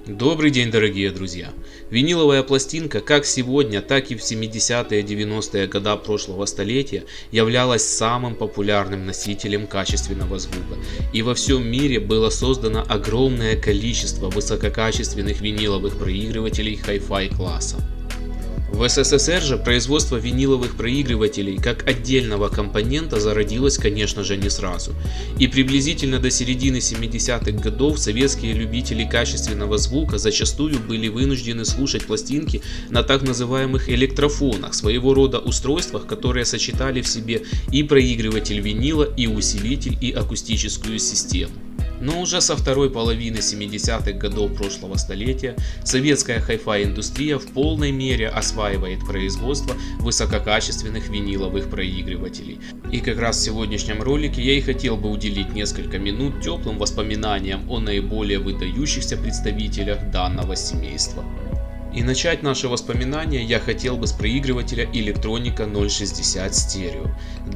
Добрый день, дорогие друзья! Виниловая пластинка как сегодня, так и в 70-е и 90-е годы прошлого столетия являлась самым популярным носителем качественного звука. И во всем мире было создано огромное количество высококачественных виниловых проигрывателей Hi-Fi класса. В СССР же производство виниловых проигрывателей как отдельного компонента зародилось, конечно же, не сразу. И приблизительно до середины 70-х годов советские любители качественного звука зачастую были вынуждены слушать пластинки на так называемых электрофонах, своего рода устройствах, которые сочетали в себе и проигрыватель винила, и усилитель, и акустическую систему. Но уже со второй половины 70-х годов прошлого столетия советская Hi-Fi индустрия в полной мере осваивает производство высококачественных виниловых проигрывателей. И как раз в сегодняшнем ролике я и хотел бы уделить несколько минут теплым воспоминаниям о наиболее выдающихся представителях данного семейства. И начать наши воспоминания я хотел бы с проигрывателя Electronica 060 Stereo.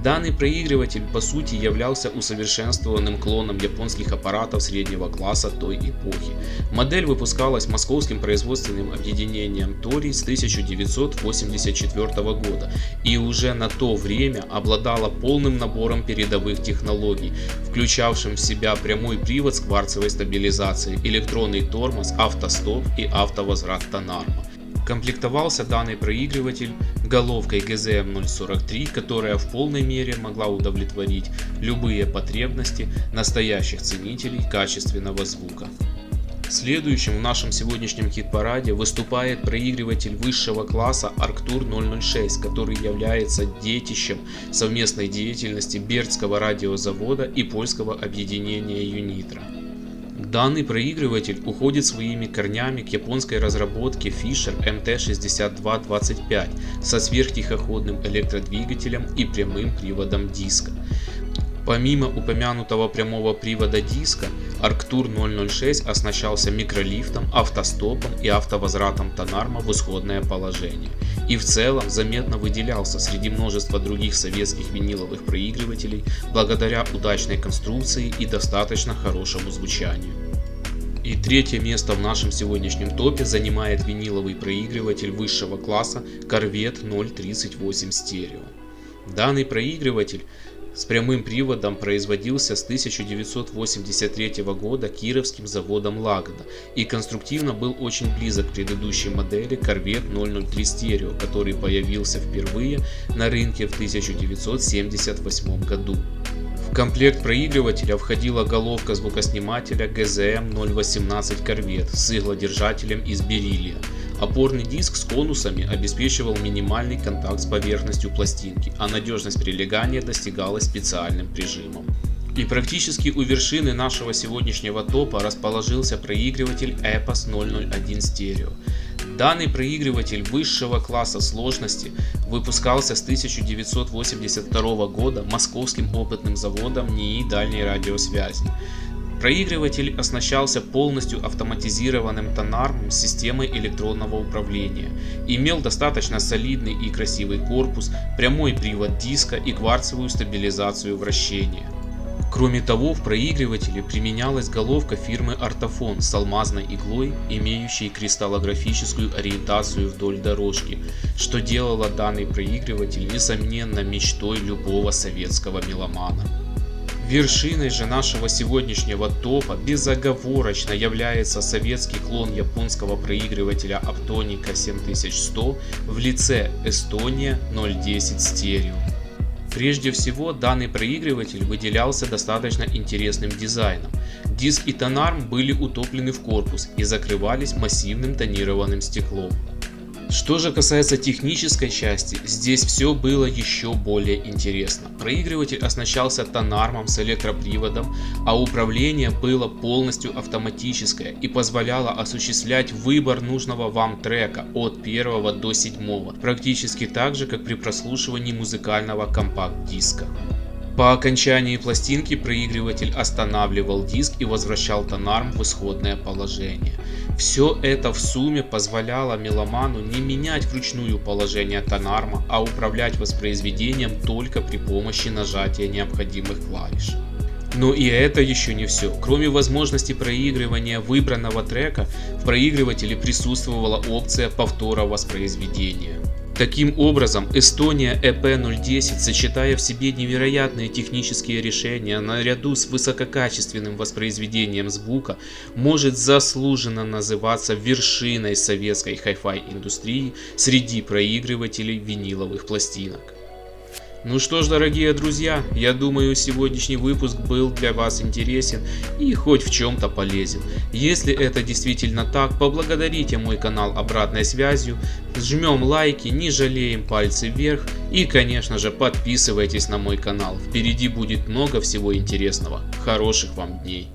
Данный проигрыватель по сути являлся усовершенствованным клоном японских аппаратов среднего класса той эпохи. Модель выпускалась московским производственным объединением Torii с 1984 года и уже на то время обладала полным набором передовых технологий, включавшим в себя прямой привод с кварцевой стабилизацией, электронный тормоз, автостоп и автовозврат тонарма. Комплектовался данный проигрыватель головкой GZM-043, которая в полной мере могла удовлетворить любые потребности настоящих ценителей качественного звука. Следующим в нашем сегодняшнем хит-параде выступает проигрыватель высшего класса Arctur 006, который является детищем совместной деятельности Бердского радиозавода и польского объединения Unitra. Данный проигрыватель уходит своими корнями к японской разработке Fisher MT6225 со сверхтихоходным электродвигателем и прямым приводом диска. Помимо упомянутого прямого привода диска, Arctur 006 оснащался микролифтом, автостопом и автовозвратом тонарма в исходное положение. И в целом заметно выделялся среди множества других советских виниловых проигрывателей благодаря удачной конструкции и достаточно хорошему звучанию. И третье место в нашем сегодняшнем топе занимает виниловый проигрыватель высшего класса Corvette 038 Stereo. Данный проигрыватель с прямым приводом производился с 1983 года кировским заводом Лагода и конструктивно был очень близок к предыдущей модели Corvette 003 Stereo, который появился впервые на рынке в 1978 году. В комплект проигрывателя входила головка звукоснимателя GZM-018 Corvette с иглодержателем из бериллия. Опорный диск с конусами обеспечивал минимальный контакт с поверхностью пластинки, а надежность прилегания достигалась специальным прижимом. И практически у вершины нашего сегодняшнего топа расположился проигрыватель Epos 001 Stereo. Данный проигрыватель высшего класса сложности выпускался с 1982 года московским опытным заводом НИИ дальней радиосвязи. Проигрыватель оснащался полностью автоматизированным тонармом с системой электронного управления, имел достаточно солидный и красивый корпус, прямой привод диска и кварцевую стабилизацию вращения. Кроме того, в проигрывателе применялась головка фирмы Artofon с алмазной иглой, имеющей кристаллографическую ориентацию вдоль дорожки, что делало данный проигрыватель несомненно мечтой любого советского меломана. Вершиной же нашего сегодняшнего топа безоговорочно является советский клон японского проигрывателя Aptonica 7100 в лице Estonia 010 Stereo. Прежде всего, данный проигрыватель выделялся достаточно интересным дизайном. Диск и тонарм были утоплены в корпус и закрывались массивным тонированным стеклом. Что же касается технической части, здесь все было еще более интересно. Проигрыватель оснащался тонармом с электроприводом, а управление было полностью автоматическое и позволяло осуществлять выбор нужного вам трека от 1 до 7, практически так же, как при прослушивании музыкального компакт-диска. По окончании пластинки проигрыватель останавливал диск и возвращал тонарм в исходное положение. Все это в сумме позволяло меломану не менять вручную положение тонарма, а управлять воспроизведением только при помощи нажатия необходимых клавиш. Но и это еще не все. Кроме возможности проигрывания выбранного трека, в проигрывателе присутствовала опция повтора воспроизведения. Таким образом, Estonia EP010, сочетая в себе невероятные технические решения наряду с высококачественным воспроизведением звука, может заслуженно называться вершиной советской хай-фай индустрии среди проигрывателей виниловых пластинок. Ну что ж, дорогие друзья, я думаю, сегодняшний выпуск был для вас интересен и хоть в чем-то полезен. Если это действительно так, поблагодарите мой канал обратной связью, жмем лайки, не жалеем пальцы вверх и, конечно же, подписывайтесь на мой канал. Впереди будет много всего интересного. Хороших вам дней!